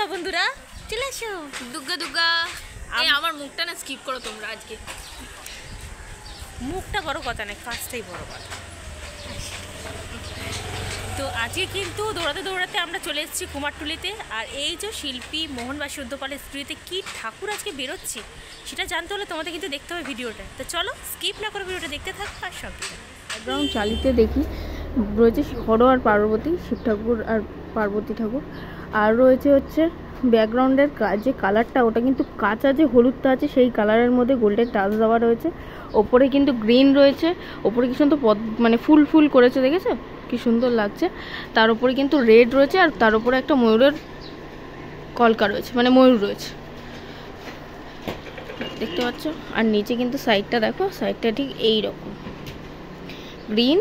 দুর্গা বন্ধুরা চলে আসো। দুর্গা দুর্গা এই আমার মুখটা না স্কিপ করো তোমরা। আজকে মুখটা বড় কথা না, কাজটাই বড় কথা। তো আজকে কিন্তু দৌড়াতে দৌড়াতে আমরা চলে এসেছি কুমারটুলিতে। আর এই যে শিল্পী মোহনবাসী উদ্যোপালের স্ত্রীতে কি ঠাকুর আজকে বেরোচ্ছে সেটা জানতে হলে তোমাদের কিন্তু দেখতে হবে ভিডিওটা। তো চলো স্কিপ না করে ভিডিওটা দেখতে থাকো। আর সঙ্গে ব্যাকগ্রাউন্ড চালিতে দেখি রয়েছে হর আর পার্বতী, শিব ঠাকুর আর পার্বতী ঠাকুর। আর রয়েছে হচ্ছে ব্যাকগ্রাউন্ডের যে কালারটা, ওটা কিন্তু কাঁচা যে হলুদটা আছে সেই কালারের মধ্যে গোল্ডেন টাচ দেওয়া রয়েছে। ওপরে কিন্তু গ্রিন রয়েছে, ওপরে কি সুন্দর মানে ফুল ফুল করেছে, দেখেছো কি সুন্দর লাগছে। তার উপরে কিন্তু রেড রয়েছে, আর তার উপরে একটা ময়ূরের কলকা রয়েছে, মানে ময়ূর রয়েছে, দেখতে পাচ্ছ। আর নিচে কিন্তু সাইডটা দেখো, সাইডটা ঠিক এই রকম গ্রিন,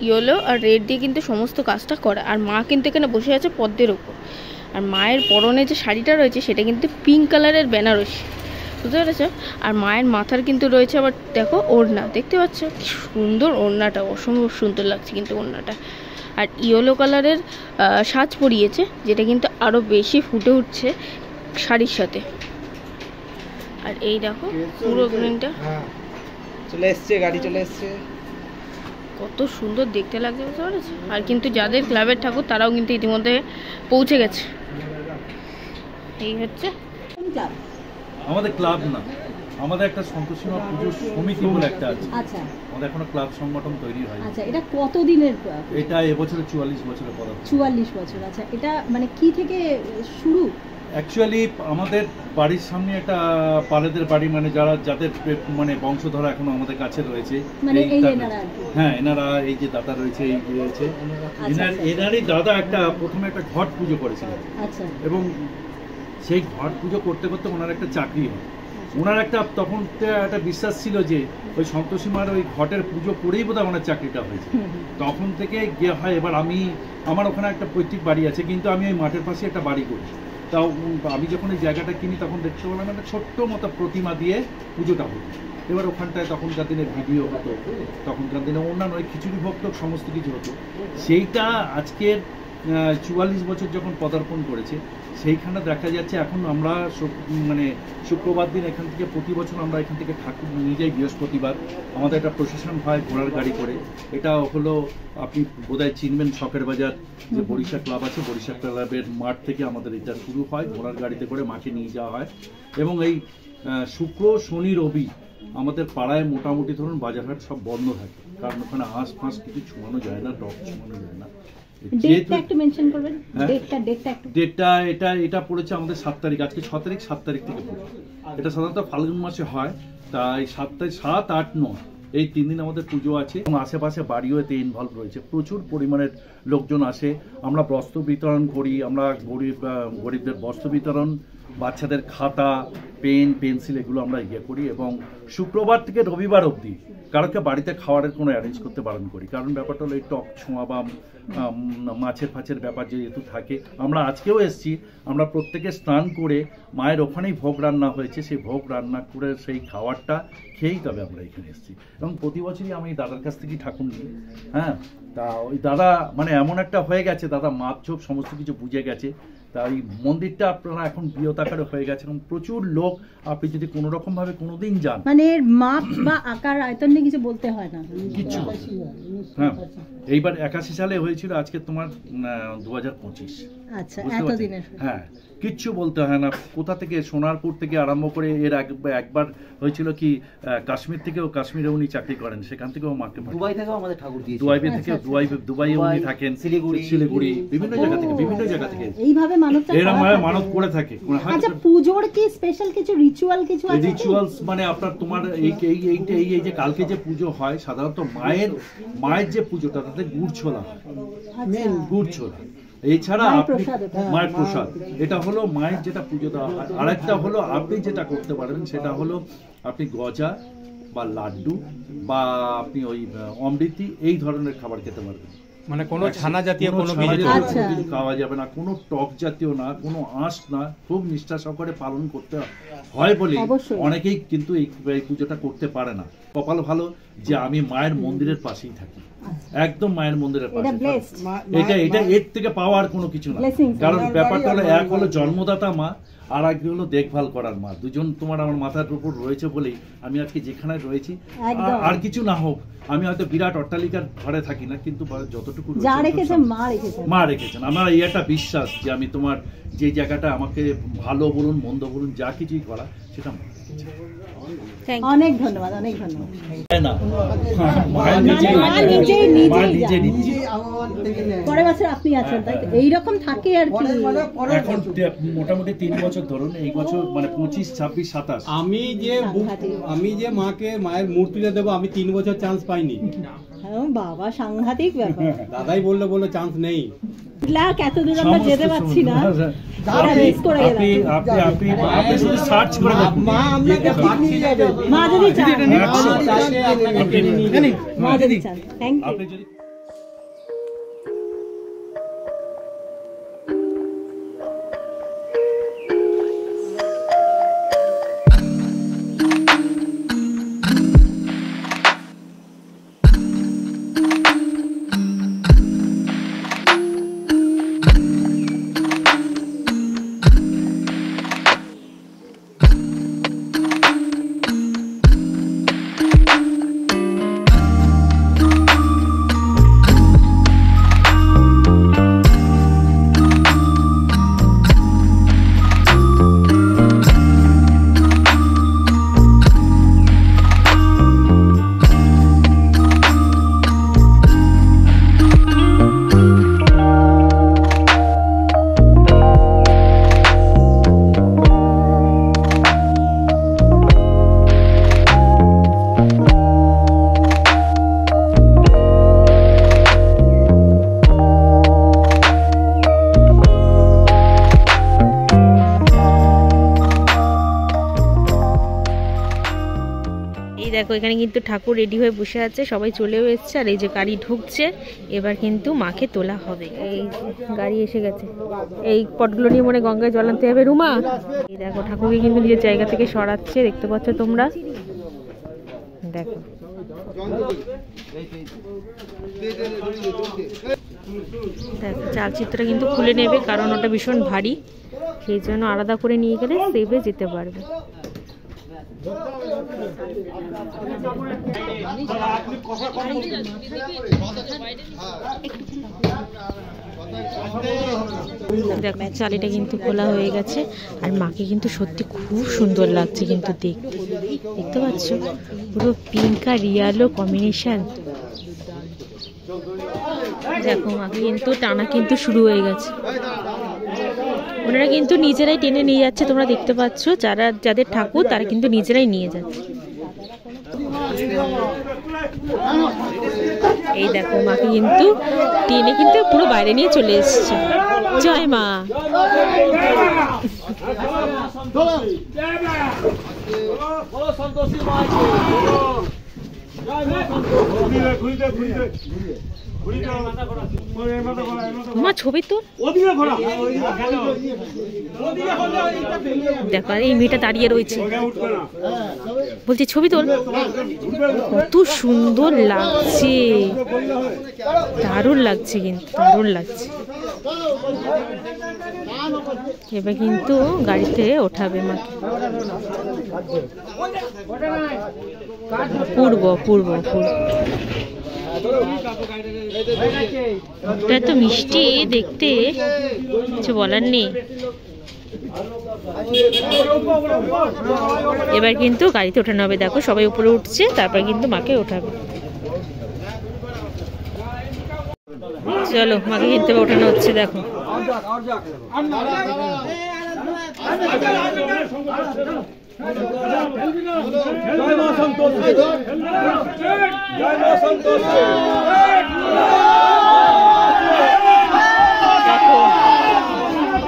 ইয়েলো আর রেড দিয়ে কিন্তু সমস্ত কাজটা করা। আর মা কিন্তু এখানে বসে আছে পদ্মের ওপর। আর মায়ের পরনে যে শাড়িটা রয়েছে সেটা কিন্তু পিঙ্ক কালারের বেনারসি, বুঝতে পেরেছো। আর মায়ের মাথার কিন্তু রয়েছে আবার দেখো ওড়না, দেখতে পাচ্ছ কি সুন্দর ওড়নাটা, অসম্ভব সুন্দর লাগছে কিন্তু ওড়নাটা। আর ইয়েলো কালারের সাজ পরিয়েছে, যেটা কিন্তু আরও বেশি ফুটে উঠছে শাড়ির সাথে। আর এই দেখো পুরো গ্রিনটা চলে এসছে, গাড়ি চলে এসছে, কত সুন্দর দেখতে লাগছে, বুঝতে পেরেছো। আর কিন্তু যাদের ক্লাবের ঠাকুর তারাও কিন্তু ইতিমধ্যে পৌঁছে গেছে। এই হচ্ছে আমাদের ক্লাব না, আমাদের একটা সন্তোষীমা পুজোর সমিতি বলে একটা আছে। আচ্ছা, আমাদের এখনো ক্লাব সংগঠন তৈরি হয়নি। আচ্ছা, এটা কত দিনের? এটা এবছরে 44 বছরের পদার্পণ। 44 বছর। আচ্ছা, এটা মানে কি থেকে শুরু? অ্যাকচুয়ালি আমাদের বাড়ির সামনে একটা পালেদের বাড়ি, মানে যাদের মানে বংশধরা এখনো আমাদের কাছে রয়েছে, মানে এই এনারা আর কি। হ্যাঁ, এনারা এই যে দাদা রয়েছে, এই রয়েছে, এনারই দাদা প্রথমে একটা ঘট পুজো করেছিলেন। আচ্ছা। এবং সেই ঘট পুজো করতে করতে ওনার একটা চাকরি হয়। ওনার একটা তখন একটা বিশ্বাস ছিল যে ওই সন্তোষীমার ওই ঘটের পুজো করেই বোধহয় ওনার চাকরিটা হয়েছে। তখন থেকে গিয়ে হয়। এবার আমার ওখানে একটা পৈতৃক বাড়ি আছে, কিন্তু আমি ওই মাঠের পাশে একটা বাড়ি করি। তাও আমি যখন এই জায়গাটা কিনি তখন দেখতে পেলাম একটা ছোট্ট মতো প্রতিমা দিয়ে পুজোটা হতো। এবার ওখানটায় তখনকার দিনে ভিডিও হতো, তখনকার দিনে অন্যান্য ওই খিচুড়ি ভক্ত সমস্ত কিছু হতো। সেইটা আজকের 44 বছর যখন পদার্পণ করেছে, সেইখানে দেখা যাচ্ছে এখন আমরা মানে শুক্রবার দিন এখান থেকে প্রতি বছর আমরা এখান থেকে ঠাকুর নিয়ে যাই। বৃহস্পতিবার আমাদের একটা প্রসেশন হয় ঘোড়ার গাড়ি করে। এটা হলো আপনি বোধহয় চিনবেন, শখের বাজার যে বরিশা ক্লাব আছে, বরিশা ক্লাবের মাঠ থেকে আমাদের এটা শুরু হয়। ঘোড়ার গাড়িতে করে মাঠে নিয়ে যাওয়া হয়। এবং এই শুক্র শনি রবি আমাদের পাড়ায় মোটামুটি ধরুন বাজারহাট সব বন্ধ থাকে, কারণ ওখানে হাঁস ফাঁস কিছু ছোঁয়ানো যায় না, ডগ ছোঁয়ানো যায় না। এটা পড়েছে আমাদের 7 তারিখ, আজকে 6 তারিখ, 7 তারিখ থেকে পড়ে। এটা সাধারণত ফাল্গুন মাসে হয়, তাই 7 তারিখ, 7, 8, 9 এই 3 দিন আমাদের পুজো আছে। এবং আশেপাশে বাড়িও এতে ইনভলভ রয়েছে, প্রচুর পরিমাণের লোকজন আসে। আমরা বস্ত্র বিতরণ করি, আমরা গরিবদের বস্ত্র বিতরণ, বাচ্চাদের খাতা, পেন, পেন্সিল এগুলো আমরা করি। এবং শুক্রবার থেকে রবিবার অবধি কারোকে বাড়িতে খাওয়ারের কোনো অ্যারেঞ্জ করতে বারণ করি, কারণ ব্যাপারটা হলো এই টক ছোঁয়া বা মাছের ফাছের ব্যাপার যেহেতু থাকে। আমরা আজকেও এসছি, আমরা প্রত্যেকে স্নান করে মায়ের ওখানেই ভোগ রান্না হয়েছে, সেই ভোগ রান্না করে সেই খাবারটা খেয়েই তবে আমরা এখানে এসেছি। এবং প্রতি বছরই আমি দাদার কাছ থেকেই ঠাকুর নিই। হ্যাঁ, তা ওই দাদা মানে এমন একটা হয়ে গেছে, দাদা মাপ ঝোপ সমস্ত কিছু বুঝে গেছে। তা ওই মন্দিরটা আপনারা এখন বৃহতাকারে হয়ে গেছে এবং প্রচুর লোক। আপনি যদি কোনো রকম ভাবে কোনোদিন যান, মানে মাপ বা আকার আয়তন নিয়ে কিছু বলতে হয় না কিছু। হ্যাঁ, এইবার 81 সালে হয়েছিল, আজকে তোমার 2025। আচ্ছা, এতদিনের। হ্যাঁ, কিচ্ছু বলতে হয় না। কোথা থেকে, সোনারপুর থেকে আরম্ভ করে এর একবার হয়েছিল কি কাশ্মীর থেকেও, কাশ্মীরে উনি চাকরি করেন, সেখান থেকেও মাকে দুবাই থেকেও আমাদের ঠাকুর দিয়েছে। দুবাইয়ে উনি থাকেন, শিলিগুড়ি, বিভিন্ন জায়গা থেকে এইভাবে মানত করে থাকে। আচ্ছা, পুজোর কি স্পেশাল কিছু রিচুয়াল কিছু আছে? রিচুয়ালস মানে আপনার তোমার এই যে কালকে যে পুজো হয়, সাধারণত মায়ের যে পুজোটা তাতে গুড় ছোলা হয়, গুড় ছোলা। এছাড়া মায়ের প্রসাদ, এটা হলো মায়ের যেটা পুজো দেওয়া হয়। আরেকটা হলো আপনি যেটা করতে পারবেন, সেটা হলো আপনি গজা বা লাড্ডু বা আপনি ওই অমৃতি এই ধরনের খাবার খেতে পারবেন। মানে কোনো ছানা জাতীয় কোনো কিছু খাওয়া যাবে না, কোনো টক জাতীয় না, কোনো আঁশ না। খুব নিষ্ঠা সহকারে পালন করতে হয় বলে অনেকেই কিন্তু এই পুজোটা করতে পারে না। কপাল ভালো যে আমি মায়ের মন্দিরের পাশেই থাকি, একদম মায়ের মন্দিরের এটা পাশে। blessed। এটা এর থেকে পাওয়ার কোনো কিছু না, Blessings। কারণ ব্যাপারটা হলো এক হলো জন্মদাতা মা, আর এক হলো দেখভাল করার মা। দুজন তোমার আমার মাথার উপর রয়েছে বলেই আমি আজকে যেখানে রয়েছি। একদম। আর কিছু না হোক, আমি হয়তো বিরাট অট্টালিকার ঘরে থাকি না, কিন্তু যতটুকু রয়েছে যা একটু রেখেছে সব- মা রেখেছেন। মা রেখেছেন। আমার এই একটা বিশ্বাস যে আমি তোমার যে জায়গাটা আমাকে ভালো বলুন মন্দ বলুন যা কিছুই করা সেটা মা রেখেছে। অনেক ধন্যবাদ, অনেক ধন্যবাদ। তাই না? মায়ের নিজেই- মা নিজেই মা নিজেই নিজে জানে। নিচ্ছে। পরের বছর আপনি আছেন, তাই তো? এইরকম থাকে আর কি। এখন মোটামুটি 3 বছর ধরুন, এই বছর মানে 25, 26, 27 আমি যে মায়ের মূর্তিটা দেবো, আমি 3 বছর চান্স পাইনি। বাবা, সাংঘাতিক ব্যাপার। দাদাই বললো চান্স নেই। লাখ এত দূর আমরা যেতে পারছি না। miss করে গেলাম। আপনি শুধু সার্চ করে দেখুন। মা যদি চান, আপনি- মা যদি চান। Thank you. আপনি যদি দেখো এখানে কিন্তু ঠাকুর রেডি হয়ে বসে আছে, সবাই চলেও এসছে। আর এই যে গাড়ি ঢুকছে, এবার কিন্তু মাকে তোলা হবে। এই গাড়ি এসে গেছে, এই পটগুলো নিয়ে মনে গঙ্গায় জল আনতে হবে। রুমা, এই দেখো ঠাকুরকে কিন্তু নিজের জায়গা থেকে সরাচ্ছে, দেখতে পাচ্ছ তোমরা। দেখো দেখো চালচিত্রটা কিন্তু খুলে নেবে, কারণ ওটা ভীষণ ভারী, সেই জন্য আলাদা করে নিয়ে গেলে সেভে যেতে পারবে। দেখো চালিটা কিন্তু খোলা হয়ে গেছে, আর মাকে কিন্তু সত্যি খুব সুন্দর লাগছে কিন্তু দেখতে পাচ্ছ, পুরো পিঙ্ক আর রিয়ালো কম্বিনেশন। দেখো মাকে কিন্তু টানা কিন্তু শুরু হয়ে গেছে, ওনারা কিন্তু নিজেরাই টেনে নিয়ে যাচ্ছে, তোমরা দেখতে পাচ্ছ। যাদের ঠাকুর তারা কিন্তু নিজেরাই নিয়ে যাচ্ছে। এই দেখো মাকে কিন্তু টেনে কিন্তু পুরো বাইরে নিয়ে চলে এসছে। জয় মা। মা ছবি তো দেখো, আর এই মেয়েটা দাঁড়িয়ে রয়েছে, বলছি ছবি তোল। কত সুন্দর লাগছে, দারুণ লাগছে, কিন্তু দারুণ লাগছে। এবার কিন্তু গাড়িতে ওঠাবে মাকে। পূর্ব পূর্ব পূর্ব এটা তো মিষ্টি দেখতে, কিছু বলার নেই। এবার কিন্তু গাড়িতে ওঠানো হবে। দেখো সবাই উপরে উঠছে, তারপর কিন্তু মাকে ওঠাবে। চলো মাকে কিন্তু ওঠানো হচ্ছে। দেখো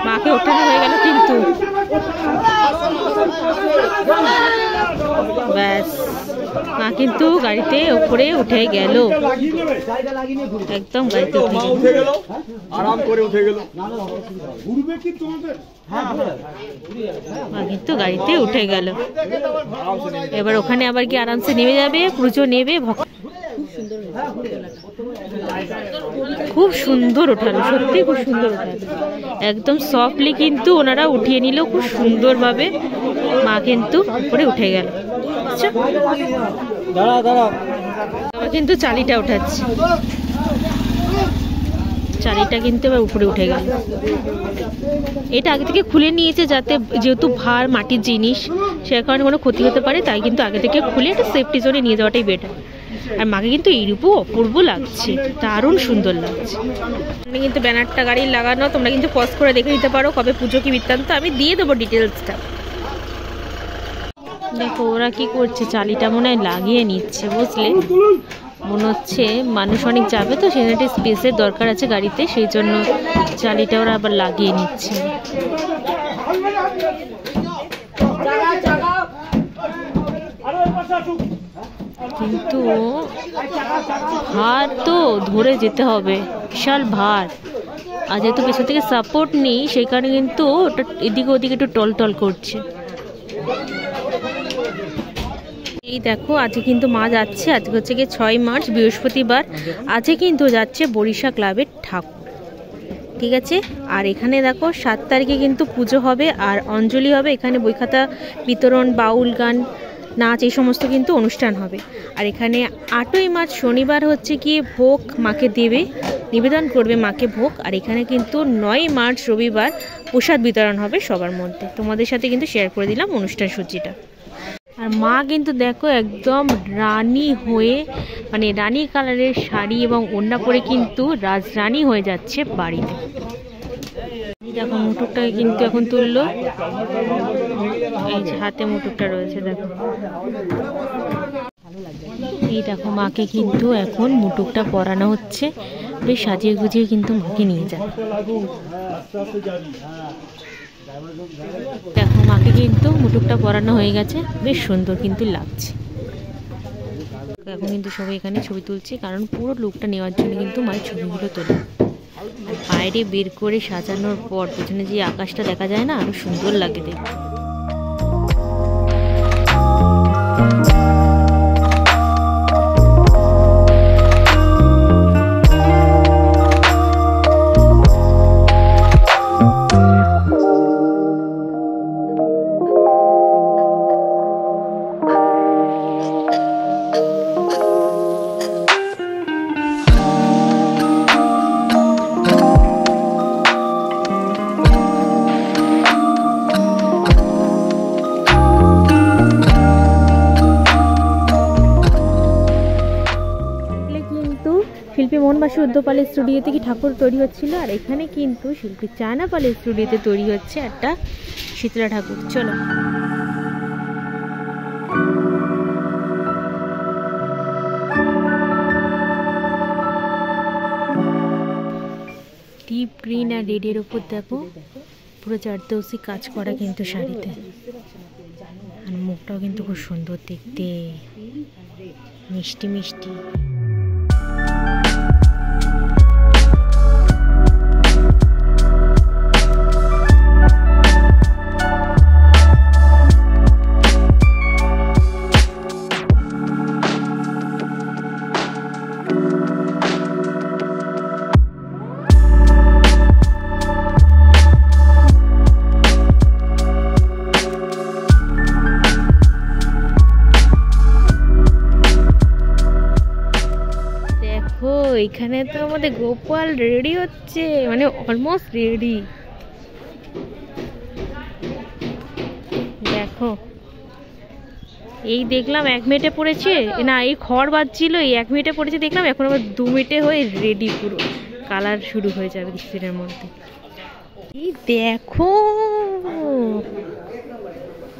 মাকে ওঠানো হয়ে গেল কিন্তু। ব্যাস, মা কিন্তু গাড়িতে উপরে উঠে গেল, একদম গাড়িতে উঠে গেল, আরাম করে উঠে গেল। মা কিন্তু গাড়িতে উঠে গেল। এবার ওখানে আবার কি আরামসে নেমে যাবে, পুজো নেবে। খুব সুন্দর ওঠালো, সত্যি খুব সুন্দর ওঠালো, একদম সফটলি কিন্তু ওনারা উঠিয়ে নিল খুব সুন্দরভাবে। মা কিন্তু উপরে উঠে গেল। আবার কিন্তু চালিটা উঠাচ্ছে, চালিটা কিন্তু এবার উপরে উঠে গেল। এটা আগে থেকে খুলে নিয়েছে, যাতে যেহেতু ভার মাটির জিনিস সে কারণে কোনো ক্ষতি হতে পারে, তাই কিন্তু আগে থেকে খুলে একটা সেফটি জোনে নিয়ে যাওয়াটাই বেটার। আর মাকে কিন্তু এইরূপও অপূর্ব লাগছে, দারুণ সুন্দর লাগছে। আমি কিন্তু ব্যানারটা গাড়ির লাগানো, তোমরা কিন্তু পজ করে দেখে নিতে পারো কবে পুজো কি বৃত্তান্ত, আমি দিয়ে দেবো ডিটেলসটা। দেখো ওরা কি করছে, চালিটা মনে হয় লাগিয়ে নিচ্ছে, বুঝলে? মনে হচ্ছে মানুষ অনেক যাবে তো, সেখানে একটা স্পেসের দরকার আছে গাড়িতে, সেই জন্য চালিটা ওরা আবার লাগিয়ে নিচ্ছে। কিন্তু ভার তো ধরে যেতে হবে, বিশাল ভার, আর যেহেতু পেছন থেকে সাপোর্ট নেই সেই কারণে কিন্তু ওটা এদিকে ওদিকে একটু টলটল করছে। এই দেখো আজকে কিন্তু মা যাচ্ছে, আজকে হচ্ছে গিয়ে 6 মার্চ বৃহস্পতিবার, আজকে কিন্তু যাচ্ছে বরিশা ক্লাবের ঠাকুর, ঠিক আছে? আর এখানে দেখো 7 তারিখে কিন্তু পুজো হবে আর অঞ্জলি হবে, এখানে বই খাতা বিতরণ, বাউল গান, নাচ, এই সমস্ত কিন্তু অনুষ্ঠান হবে। আর এখানে 8ই মার্চ শনিবার হচ্ছে গিয়ে ভোগ মাকে দেবে, নিবেদন করবে মাকে ভোগ। আর এখানে কিন্তু 9ই মার্চ রবিবার প্রসাদ বিতরণ হবে সবার মধ্যে। তোমাদের সাথে কিন্তু শেয়ার করে দিলাম অনুষ্ঠান সূচিটা। আর মা কিন্তু দেখো একদম রানী হয়ে, মানে রানী কালারের শাড়ি এবং ওড়না পরে কিন্তু রাজরানী হয়ে যাচ্ছে বাড়িতে। দেখো মুটুকটাকে কিন্তু এখন তুললো, এই যে হাতে মুটুকটা রয়েছে দেখো। এই দেখো মাকে কিন্তু এখন মুটুকটা পরানো হচ্ছে, বেশ সাজিয়ে গুজিয়ে কিন্তু মাকে নিয়ে যায়। দেখো মাকে কিন্তু মুটুকটা পরানো হয়ে গেছে, বেশ সুন্দর কিন্তু লাগছে। এখন কিন্তু সবাই এখানে ছবি তুলছে, কারণ পুরো লুকটা নেওয়ার জন্য কিন্তু মায়ের ছবিগুলো তোলে। আর বাইরে বের করে সাজানোর পর পেছনে যে আকাশটা দেখা যায় না, আরো সুন্দর লাগে দেখতে। শিল্পী মোহনবাসী উদ্যোপালের স্টুডিওতে কি ঠাকুর তৈরি হচ্ছিল, আর এখানে কিন্তু শিল্পী চায়না পালের স্টুডিওতে তৈরি হচ্ছে একটা শীতলা ঠাকুর। চলো ডিপ গ্রিন আর রেডের ওপর দেখো পুরো চারদৌসি কাজ করা কিন্তু শাড়িতে, আর মুখটাও কিন্তু খুব সুন্দর দেখতে, মিষ্টি মিষ্টি। এখানে তো আমাদের গোপাল রেডি হচ্ছে, মানে অলমোস্ট রেডি। দেখো এই দেখলাম 1 মিনিটে পড়েছে, না এই খড় বাজছিল, এই 1 মিনিটে পড়েছে দেখলাম, এখন আবার 2 মিনিটে হয়ে রেডি, পুরো কালার শুরু হয়ে যাবে কিছুদিনের মধ্যে। এই দেখো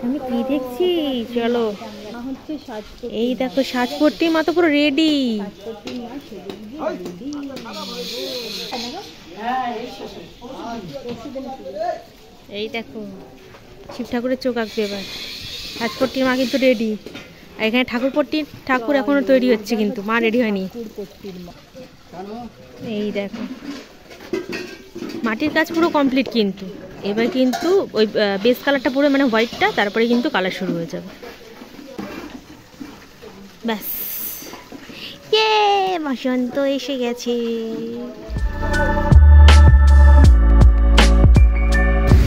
আমি কি দেখছি, চলো এই দেখো সাজ করতেই মা তো পুরো রেডি। এই দেখো শিব ঠাকুরের চোখ আঁকবে এবার। রাজপট্টির মা কিন্তু রেডি, আর এখানে ঠাকুর এখনো তৈরি হচ্ছে, কিন্তু মা রেডি হয়নি। এই দেখো মাটির কাজ পুরো কমপ্লিট, কিন্তু এবার কিন্তু ওই বেস কালারটা পুরো মানে হোয়াইটটা, তারপরে কিন্তু কালার শুরু হয়ে যাবে। ব্যাস, বসন্ত এসে গেছে।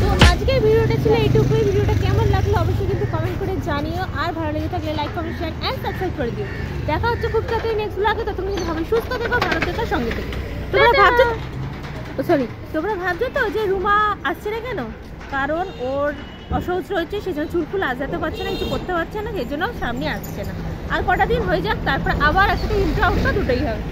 তো আজকের ভিডিওটা ছিল এইটুকুই। ভিডিওটা কেমন লাগলো অবশ্যই কিন্তু কমেন্ট করে জানিও, আর ভালো লেগে থাকলে like comment share and subscribe করে দিও। দেখা হচ্ছে খুব তাড়াতাড়ি নেক্সট ব্লগে। ততক্ষণ কিন্তু ভাবে সুস্থ থেকো, ভালো থেকো, সঙ্গে থেকো। তোমরা ভাবছো তো যে রুমা আসছে না কেন, কারণ ওর অসহজ রয়েছে, সেজন্য চুলফুল আজাতে পারছে না, কিছু করতে পারছে না, সেই জন্য সামনে আসছে না। আর কটা দিন হয়ে যাক, তারপর আবার একসাথে ইন্ট্রো আউটটা দুটোই হবে।